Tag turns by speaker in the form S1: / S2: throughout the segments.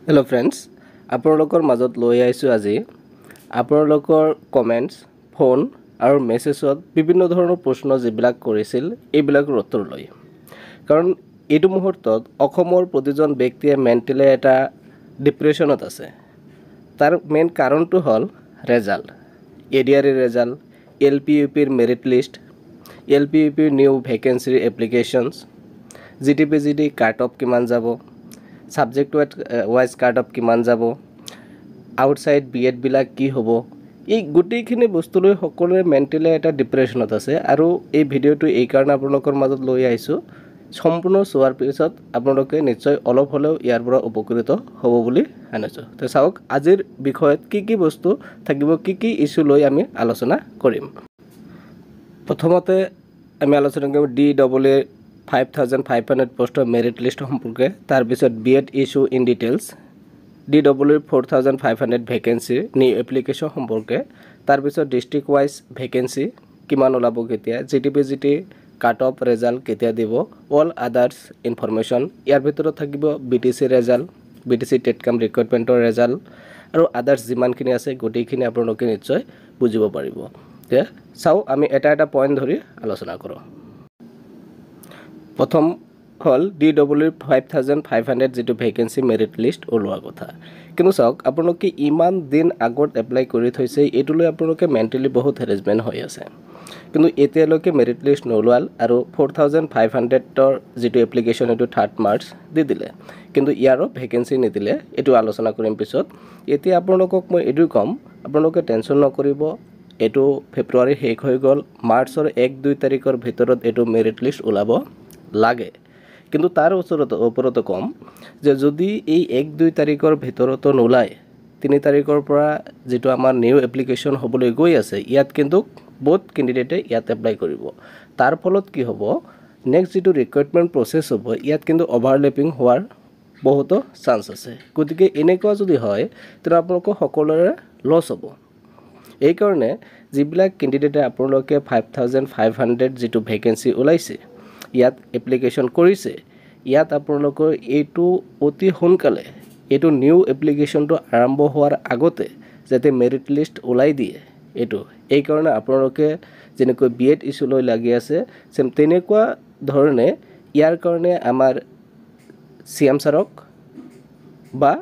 S1: Hello friends, আপোনালোকৰ মাজত লৈ আহিছোঁ আজি আপোনালোকৰ কমেন্টছ, ফোন আৰু মেছেজত বিভিন্ন ধৰণৰ প্ৰশ্ন যিবিলাক কৰিছিল এইবিলাকৰ উত্তৰ লৈ। কাৰণ এইটো মুহূৰ্তত অসমৰ প্ৰতিজন ব্যক্তিয়ে মেণ্টেলি এটা ডিপ্ৰেশ্যনত আছে। তাৰ মেইন কাৰণটো হ'ল ৰেজাল্ট, এডিআৰই ৰেজাল্ট, এলপিইউপিৰ মেৰিট লিষ্ট, এলপিইউপিৰ নিউ ভেকেঞ্চিৰ এপ্লিকেশ্যনছ, জিটিপিজিডি কাট অফ কিমান যাব, সাবজেক্ট ওয়াইজ কাট অফ কিমান যাব, আউটসাইড বিএড বিলাক কি হ'ব, এই গোটেইখিনি বস্তু লৈ সকলোৱে মেণ্টেলি এটা ডিপ্ৰেশ্যনত আছে। আৰু এই ভিডিঅ'টো এই কাৰণে আপোনালোকৰ মাজত লৈ আহিছোঁ, সম্পূৰ্ণ চোৱাৰ পিছত আপোনালোকে নিশ্চয় অলপ হ'লেও ইয়াৰ পৰা উপকৃত হ'ব বুলি আনিছোঁ। তো চাওক আজিৰ বিষয়ত কি বস্তু থাকিব, কি ইস্যু লৈ আমি আলোচনা কৰিম। প্ৰথমতে আমি আলোচনা কৰিম DEE 5500 পোষ্টৰ মেৰিট লিষ্ট সম্পৰ্কে, তাৰপিছত BEd issue in details, DEE 4500 ভেকেঞ্চিৰ নিউ এপ্লিকেশ্যন সম্পৰ্কে, তাৰপিছত ডিষ্ট্ৰিক্ট ৱাইজ ভেকেঞ্চি কিমান ওলাব কেতিয়া, জিটিপিজিটি কাট অফ ৰেজাল্ট কেতিয়া দিব, অল আদাৰ্ছ ইনফৰমেশ্যন, ইয়াৰ ভিতৰত থাকিব BTC ৰেজাল্ট, BTC টেটকাম ৰিক্ৰুইটমেণ্টৰ ৰেজাল্ট আৰু আদাৰ্ছ যিমানখিনি আছে গোটেইখিনি আপোনালোকে নিশ্চয় বুজিব পাৰিব। তে চাওঁ আমি এটা পইণ্ট ধৰি আলোচনা কৰোঁ। প্ৰথম হ'ল DEE 5500 যিটো ভেকেঞ্চি মেৰিট লিষ্ট ওলোৱা কথা। কিন্তু চাওক আপোনালোকে ইমান দিন আগত এপ্লাই কৰি থৈছে, এইটো লৈ আপোনালোকে মেণ্টেলি বহুত হেৰেছমেণ্ট হৈ আছে। কিন্তু এতিয়ালৈকে মেৰিট লিষ্ট নোলোৱাল আৰু 4500ৰ যিটো এপ্লিকেশ্যন এইটো 3 মাৰ্চ দি দিলে, কিন্তু ইয়াৰো ভেকেঞ্চি নিদিলে। এইটো আলোচনা কৰিম পিছত। এতিয়া আপোনালোকক মই এইটো ক'ম, আপোনালোকে টেনশ্যন নকৰিব, এইটো ফেব্ৰুৱাৰী শেষ হৈ গ'ল, মাৰ্চৰ 1-2 তাৰিখৰ ভিতৰত এইটো মেৰিট লিষ্ট ওলাব লাগে। কিন্তু তাৰ ওপৰতো কম যে যদি এই 1-2 তাৰিখৰ ভিতৰতো নোলায়, 3 তাৰিখৰ পৰা যিটো আমাৰ নিউ এপ্লিকেশ্যন হ'বলৈ গৈ আছে, ইয়াত কিন্তু বহুত কেণ্ডিডেটে ইয়াত এপ্লাই কৰিব। তাৰ ফলত কি হ'ব, নেক্সট যিটো ৰিক্ৰুইটমেণ্ট প্ৰচেছ হ'ব ইয়াত কিন্তু অভাৰলেপিং হোৱাৰ বহুতো চান্স আছে। গতিকে এনেকুৱা যদি হয় তেতিয়া আপোনালোকৰ সকলোৰে লছ হ'ব। এইকাৰণে যিবিলাক কেণ্ডিডেটে আপোনালোকে 5500 যিটো ভেকেঞ্চি ওলাইছে ইয়াত এপ্লিকেশ্যন কৰিছে, ইয়াত আপোনালোকৰ এইটো অতি সোনকালে এইটো নিউ এপ্লিকেশ্যনটো আৰম্ভ হোৱাৰ আগতে যাতে মেৰিট লিষ্ট ওলাই দিয়ে, এইকাৰণে আপোনালোকে যেনেকৈ বিএড ইস্যু লৈ লাগি আছে তেনেকুৱা ধৰণে ইয়াৰ কাৰণে আমাৰ CM ছাৰক বা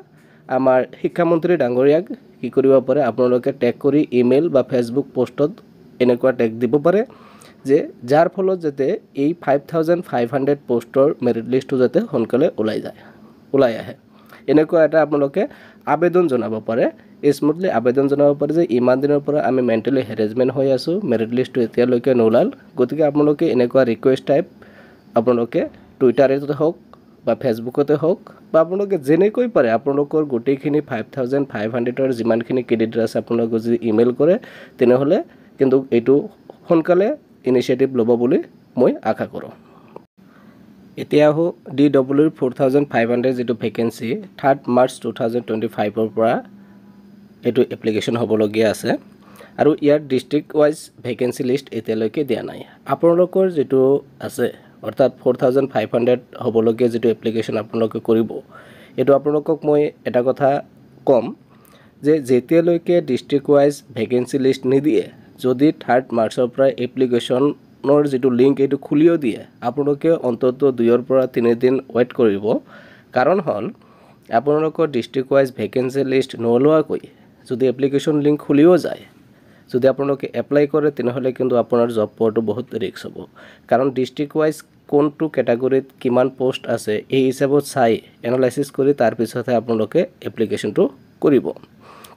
S1: আমাৰ শিক্ষামন্ত্ৰী ডাঙৰীয়াক কি কৰিব পাৰে, আপোনালোকে টেগ কৰি ইমেইল বা ফেচবুক পোষ্টত এনেকুৱা টেগ দিব পাৰে যে যাৰ ফলত যাতে এই 5500 পোষ্টৰ মেৰিট লিষ্টটো যাতে সোনকালে ওলাই আহে। এনেকুৱা এটা আপোনালোকে আবেদন জনাব পাৰে, স্মুথলি আবেদন জনাব পাৰে যে ইমান দিনৰ পৰা আমি মেণ্টেলি হেৰেছমেণ্ট হৈ আছোঁ, মেৰিট লিষ্টটো এতিয়ালৈকে নোলাল। গতিকে আপোনালোকে এনেকুৱা ৰিকুৱেষ্ট টাইপ আপোনালোকে টুইটাৰতে হওক বা ফেচবুকতে হওক বা আপোনালোকে যেনেকৈ পাৰে আপোনালোকৰ গোটেইখিনি 5500ৰ যিমানখিনি কেণ্ডিডেট আছে আপোনালোকে যদি ইমেইল কৰে তেনেহ'লে কিন্তু এইটো সোনকালে ইনিচিয়েটিভ ল'ব বুলি মই আশা কৰোঁ। এতিয়া আহোঁ DEE 4500 যিটো ভেকেঞ্চি 3 মাৰ্চ 2025ৰ পৰা এইটো এপ্লিকেশ্যন হ'বলগীয়া আছে আৰু ইয়াৰ ডিষ্ট্ৰিক্ট ৱাইজ ভেকেঞ্চি লিষ্ট এতিয়ালৈকে দিয়া নাই। আপোনালোকৰ যিটো আছে অৰ্থাৎ 4500 হ'বলগীয়া যিটো এপ্লিকেশ্যন আপোনালোকে কৰিব, এইটো আপোনালোকক মই এটা কথা ক'ম যে যেতিয়ালৈকে ডিষ্ট্ৰিক্ট ৱাইজ ভেকেঞ্চি লিষ্ট নিদিয়ে, যদি 3 মাৰ্চৰ পৰা এপ্লিকেশ্যনৰ যিটো লিংক এইটো খুলিও দিয়ে, আপোনালোকে অন্তত 2 পৰা 3 দিন ৱেইট কৰিব। কাৰণ হ'ল আপোনালোকৰ ডিষ্ট্ৰিক্ট ৱাইজ ভেকেঞ্চি লিষ্ট নোলোৱাকৈ যদি এপ্লিকেশ্যন লিংক খুলিও যায়, যদি আপোনালোকে এপ্লাই কৰে তেনেহ'লে কিন্তু আপোনাৰ জব পোৱাটো বহুত ৰিস্ক হ'ব। কাৰণ ডিষ্ট্ৰিক্ট ৱাইজ কোনটো কেটাগৰীত কিমান পোষ্ট আছে এই হিচাপত চাই এনালাইচিছ কৰি তাৰপিছতহে আপোনালোকে এপ্লিকেশ্যনটো কৰিব।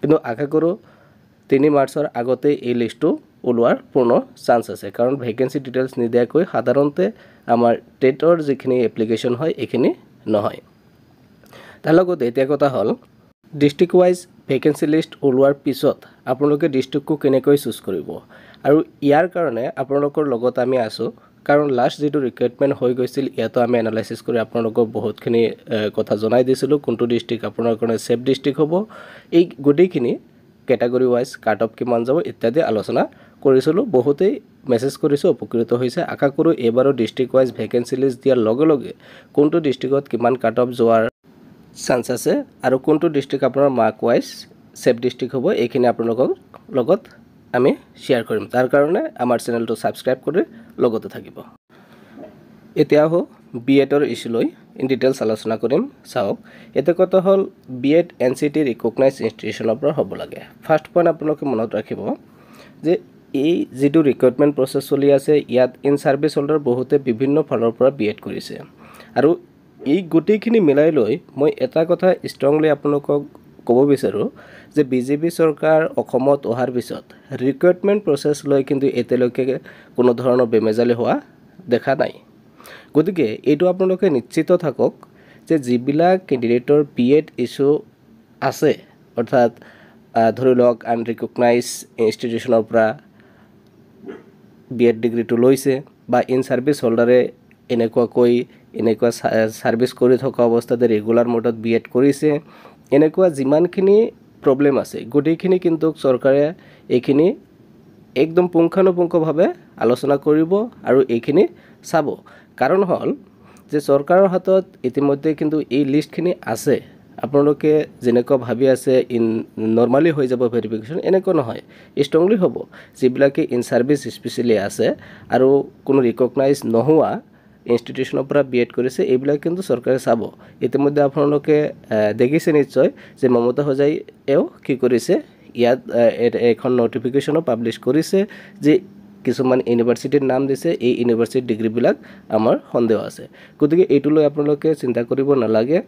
S1: কিন্তু আশা কৰোঁ 3 মাৰ্চৰ আগতে এই লিষ্টটো ওলোৱাৰ পূৰ্ণ চান্স আছে, কাৰণ ভেকেঞ্চি ডিটেইলছ নিদিয়াকৈ সাধাৰণতে আমাৰ টেটৰ যিখিনি এপ্লিকেশ্যন হয় এইখিনি নহয়। তাৰ লগতে এতিয়া কথা হ'ল ডিষ্ট্ৰিক্ট ৱাইজ ভেকেঞ্চি লিষ্ট ওলোৱাৰ পিছত আপোনালোকে ডিষ্ট্ৰিক্টটো কেনেকৈ চুজ কৰিব, আৰু ইয়াৰ কাৰণে আপোনালোকৰ লগত আমি আছোঁ। কাৰণ লাষ্ট যিটো ৰিক্ৰুইটমেণ্ট হৈ গৈছিল ইয়াতো আমি এনালাইচিছ কৰি আপোনালোকক বহুতখিনি কথা জনাই দিছিলোঁ, কোনটো ডিষ্ট্ৰিক্ট আপোনাৰ কাৰণে ছেফ ডিষ্ট্ৰিক্ট হ'ব, এই গোটেইখিনি কেটাগৰী ৱাইজ কাট অফ কিমান যাব ইত্যাদি আলোচনা কৰিছিলোঁ। বহুতেই মেছেজ কৰিছে, উপকৃত হৈছে। আশা কৰোঁ এইবাৰো ডিষ্ট্ৰিক্ট ৱাইজ ভেকেঞ্চি লিষ্ট দিয়াৰ লগে লগে কোনটো ডিষ্ট্ৰিক্টত কিমান কাট অফ যোৱাৰ চান্স আছে আৰু কোনটো ডিষ্ট্ৰিক্ট আপোনাৰ মাৰ্ক ৱাইজ সেফ ডিষ্ট্ৰিক্ট হ'ব এইখিনি আপোনালোকৰ লগত আমি শ্বেয়াৰ কৰিম তাৰ কাৰণে আমাৰ চেনেলটো সাবস্ক্ৰাইব কৰি লগতে থাকিব এতিয়া হো বিএডৰ ইস্যু লৈ ইন ডিটেইলছ আলোচনা কৰিম চাওক এটা কথা হল বিএড এনসিটি ৰিকগনাইজ ইনষ্টিটিউচনৰ পৰা হ'ব লাগে ফাৰ্স্ট পইণ্ট আপোনালোকে মনত ৰাখিব যে এই যেটো ৰিক্ৰুটমেন্ট প্ৰসেস চলি আছে ইয়াত ইন সাৰ্ভিস হোল্ডাৰ বহুতে বিভিন্ন ফালৰ পৰা বিএড কৰিছে আৰু এই গোটেইখিনি মিলাই লৈ মই এটা কথা ষ্ট্ৰংলি আপোনালোকক ক'ব বিচাৰো যে বিজেপি চৰকাৰ অসমত অহাৰ পিছত ৰিক্ৰুটমেন্ট প্ৰসেস লৈ কিন্তু এতিয়ালৈকে কোনো ধৰণৰ বেমেজালি হোৱা দেখা নাই গতিকে এইটো আপোনালোকে নিশ্চিত থাকক যে যিবিলাক ক্যান্ডিডেটৰ বিএড ইস্যু আছে অৰ্থাৎ ধৰি লওক আনৰিকগনাইজ ইনষ্টিটিউচনৰ পৰা বিএড ডিগ্ৰীটো লৈছে বা ইন সাৰ্ভিস হোল্ডাৰে এনেকুৱা সাৰ্ভিস কৰি থকা অৱস্থাতে ৰেগুলাৰ মোডত বিএড কৰিছে এনেকুৱা যিমানখিনি প্ৰবলেম আছে গোটেইখিনি কিন্তু চৰকাৰে এইখিনি একদম পুংখানুপুংখভাৱে আলোচনা কৰিব আৰু এইখিনি চাব কাৰণ হল যে চৰকাৰৰ হাতত ইতিমধ্যে কিন্তু এই লিষ্টখিনি আছে আপোনালোকে যেনেকুৱা ভাবি আছে ইন নৰমালি হৈ যাব ভেৰিফিকেশন এনেকুৱা নহয় ষ্ট্ৰংলি হ'ব যিবিলাকে ইন সাৰ্ভিস স্পেশালি আছে আৰু কোনো ৰিকগনাইজ নোহোৱা ইনষ্টিটিউচনৰ পৰা বিএড কৰিছে এইবিলাক কিন্তু চৰকাৰে চাব ইতিমধ্যে আপোনালোকে দেখিছে নিশ্চয় যে মমতা হজাই এও কি কৰিছে ইয়াত এখন নোটিফিকেশনো পাবলিশ কৰিছে যে কিছুমান ইউনিভাৰ্সিটিৰ নাম দিছে এই ইউনিভাৰ্সিটি ডিগ্ৰী বিলাক আমাৰ সন্দেহ আছে গতিকে এইটো লৈ আপোনালোকে চিন্তা কৰিব নালাগে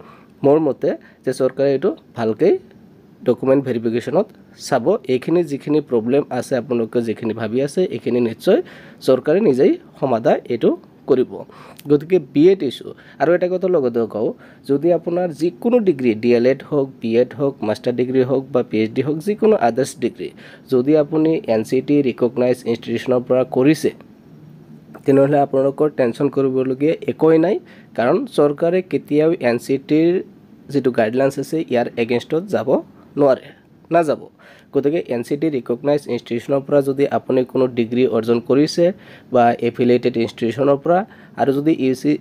S1: মোৰ মতে যে চৰকাৰে এইটো ভালকৈ ডকুমেন্ট ভেৰিফিকেশনত চাব এইখিনি যিখিনি প্ৰবলেম আছে আপোনালোকে যিখিনি ভাবি আছে এইখিনি নিশ্চয় চৰকাৰে নিজেই সমাধান এইটো কৰিব গতিকে বিএড ইস্যু আৰু এটা কথা লগতে কও যদি আপোনাৰ যিকোনো ডিগ্ৰী ডিএলএড হোক বিএড হোক মাস্টাৰ ডিগ্ৰী হোক বা পিএইচডি হোক যিকোনো আদাৰ্স ডিগ্ৰী যদি আপুনি এনসিটি ৰিকগনাইজ ইনষ্টিটিউচনৰ পৰা কৰিছে তেনেহলে আপোনালোকৰ টেনচন কৰিবলগীয়া একোই নাই কাৰণ চৰকাৰে কেতিয়াও এনসিটিৰ যেটো গাইডলাইনছ আছে ইয়াৰ এগেইনষ্টত যাব নোৱাৰে না যাব গতিকে এনসিটি ৰিকগনাইজ ইনষ্টিটিউচনৰ পৰা যদি আপুনি কোনো ডিগ্ৰী অৰ্জন কৰিছে বা এফিলিয়েটেড ইনষ্টিটিউচনৰ পৰা আৰু যদি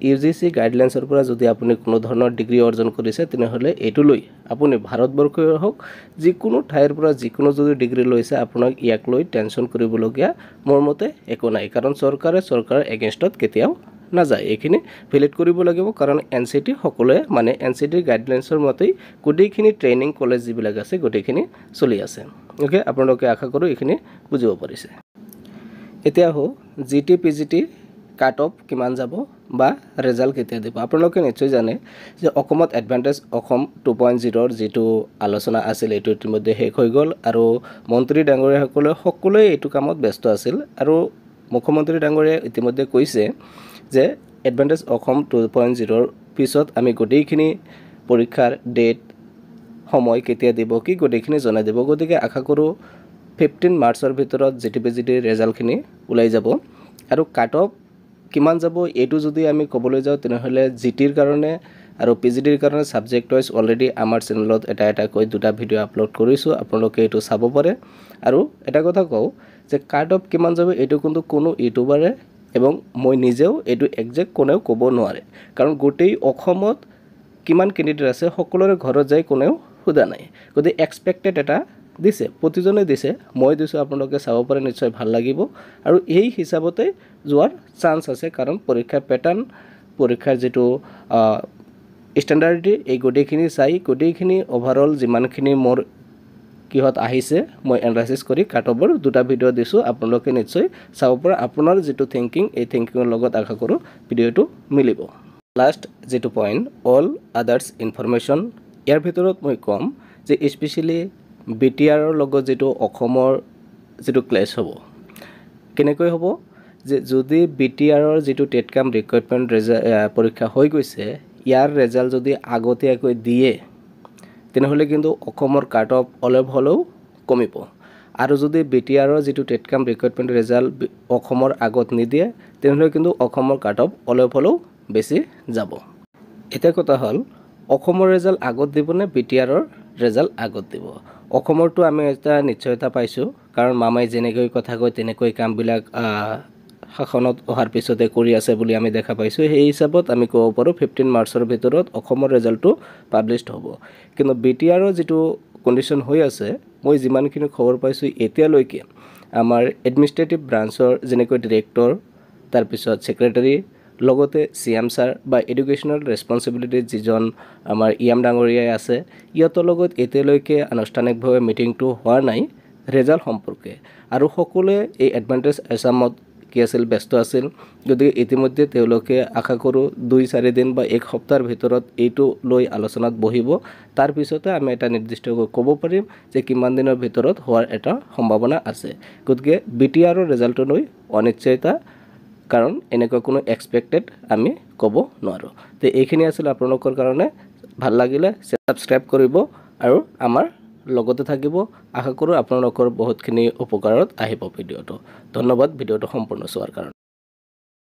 S1: ইউজিসি গাইডলাইনছৰ পৰা যদি আপুনি কোনো ধৰণৰ ডিগ্ৰী অৰ্জন কৰিছে তেনেহলে এটো লৈ আপুনি ভাৰতবৰ্ষৰ হোক যিকোনো ঠাইৰ পৰা যিকোনো যদি ডিগ্ৰী লৈছে আপোনাক ইয়াক লৈ টেনচন কৰিবলগীয়া মোৰ মতে একো নাই কাৰণ চৰকাৰৰ এগেইনষ্টত কেতিয়াও না যায় এইখিনি ভ্যালিড কৰিব লাগিব কাৰণ এনসিটি সকলে মানে এনসিটিৰ গাইডলাইনছৰ মতে গোটেইখিনি ট্ৰেইনিং কলেজ যিবিলাক আছে গোটেইখিনি চলি আছে ওকে আপোনালোকে আশা কৰো এইখিনি বুজিব পাৰিছে এতিয়া হো জিটি পিজিটি কাট অফ কিমান যাব বা ৰিজাল্ট কেতিয়া দিব আপোনালোকে নিশ্চয় জানে যে অসমত এডভান্টেজ অসম 2.0 ৰ যেটো আলোচনা আছিল এটো ইতিমধ্যে শেষ হৈ গল আৰু মন্ত্ৰী ডাঙৰীয়াসকলে সকলোৱে এইটো কামত ব্যস্ত আছিল আৰু মুখ্যমন্ত্ৰী ডাঙৰীয়া ইতিমধ্যে কৈছে যে এডভান্টেজ অসম 2.0 ৰ পিছত আমি গোটেইখিনি পৰীক্ষাৰ ডেট সময় কেতিয়া দিব কি গোটেইখিনি জনাই দিব গতিকে আশা কৰো 15 মাৰ্চৰ ভিতৰত জিটিপিজিটি ৰিজাল্টখিনি ওলাই যাব আৰু কাট অফ কিমান যাব এটো যদি আমি কবলৈ যাও তেনেহলে জিটিৰ কাৰণে আৰু পিজিটিৰ কাৰণে সাবজেক্ট ওয়াইজ অলৰেডি আমাৰ চেনেলত এটা কৈ দুটা ভিডিও আপলোড কৰিছো আপোনালোকে এটো চাব পাৰে আৰু এটা কথা কও যে কাট অফ কিমান যাব এটো কিন্তু কোনো ইউটিউবাৰে এবং মই নিজেও এটো এক্সাক্ট কোনেও ক'ব নোৱাৰে কাৰণ গোটেই অসমত কিমান ক্যান্ডিডেট আছে সকলোৰে ঘৰত যাই কোনেও খুদা নাই গতি এক্সপেক্টেড এটা দিছে প্ৰতিজনে দিছে মই দিছো আপোনালোকে চাব পাৰে নিশ্চয় ভাল লাগিব আৰু এই হিচাপতে যোৱাৰ চান্স আছে কাৰণ পৰীক্ষাৰ প্যাটাৰ্ন পৰীক্ষাৰ যেটো ষ্টেণ্ডাৰ্ডিটি এই গোটেইখিনি চাই গোটেইখিনি ওভাৰঅল যিমানখিনি মোৰ কিহত আহিছে মই এনালাইসিস কৰি কাট অফৰ দুটা ভিডিও দিছো আপোনালোকে নিশ্চয় চাব পৰা আপোনাৰ যেটো থিংকিং এই থিংকিংৰ লগত আশা কৰো ভিডিওটো মিলিব লাষ্ট যেটো পইণ্ট অল আদাৰ্স ইনফৰমেশন ইয়াৰ ভিতৰত মই কম যে স্পেশালি বিটিআৰৰ লগত যেটো অসমৰ যেটো ক্লাছ হ'ব কেনেকৈ হ'ব যে যদি বিটিআৰৰ যেটো টেটকাম ৰিক্ৰুটমেন্ট পৰীক্ষা হৈ গৈছে ইয়াৰ ৰিজাল্ট যদি আগতীয়াকৈ দিয়ে তেনেহলে কিন্তু অসমৰ কাট অফ অলপ হলেও কমিব আৰু যদি বিটিআৰৰ যেটো টেটকাম ৰিক্ৰুটমেন্ট ৰিজাল্ট অসমৰ আগত নিদিয়ে তেনেহলে কিন্তু অসমৰ কাট অফ অলপ হলেও বেছি যাব এটা কথা হল অসমৰ ৰিজাল্ট আগত দিব নে বিটিআৰৰ ৰিজাল্ট আগত দিব অসমৰটো আমি এটা নিশ্চয়তা পাইছো কাৰণ মামাই যেনেকৈ কথা কয় তেনেকৈ কামবিলাক শাসনত অহাৰ পিছতে কৰি আছে বুলি আমি দেখা পাইছোঁ সেই হিচাপত আমি ক'ব পাৰোঁ 15 মাৰ্চৰ ভিতৰত অসমৰ ৰিজাল্টটো পাব্লিছড হ'ব কিন্তু BTRৰ যিটো কণ্ডিশ্যন হৈ আছে মই যিমানখিনি খবৰ পাইছোঁ এতিয়ালৈকে আমাৰ এডমিনিষ্ট্ৰেটিভ ব্ৰাঞ্চৰ যেনেকৈ ডিৰেক্টৰ তাৰপিছত ছেক্ৰেটাৰী লগতে CM ছাৰ বা এডুকেশ্যনেল ৰেছপন্সিবিলিটি যিজন আমাৰ EM ডাঙৰীয়াই আছে ইহঁতৰ লগত এতিয়ালৈকে আনুষ্ঠানিকভাৱে মিটিংটো হোৱা নাই ৰেজাল্ট সম্পৰ্কে আৰু সকলোৱে এই এডভান্টেজ এছামত কি আছিল ব্যস্ত আছিল গতিকে ইতিমধ্যে তেওঁলোকে আশা কৰোঁ 2-4 দিন বা এক সপ্তাহৰ ভিতৰত এইটো লৈ আলোচনাত বহিব তাৰ পিছতে আমি এটা নিৰ্দিষ্টকৈ ক'ব পাৰিম যে কিমান দিনৰ ভিতৰত হোৱাৰ এটা সম্ভাৱনা আছে গতিকে BTRৰ ৰিজাল্টটো লৈ অনিশ্চয়তা কাৰণ এনেকুৱা কোনো এক্সপেক্টেড আমি ক'ব নোৱাৰোঁ তে এইখিনি আছিল আপোনালোকৰ কাৰণে ভাল লাগিলে সাবস্ক্ৰাইব কৰিব আৰু আমাৰ লগতে থাকিব আশা কৰোঁ আপোনালোকৰ বহুতখিনি উপকাৰত আহিব ভিডিঅ'টো ধন্যবাদ ভিডিঅ'টো সম্পূৰ্ণ চোৱাৰ কাৰণে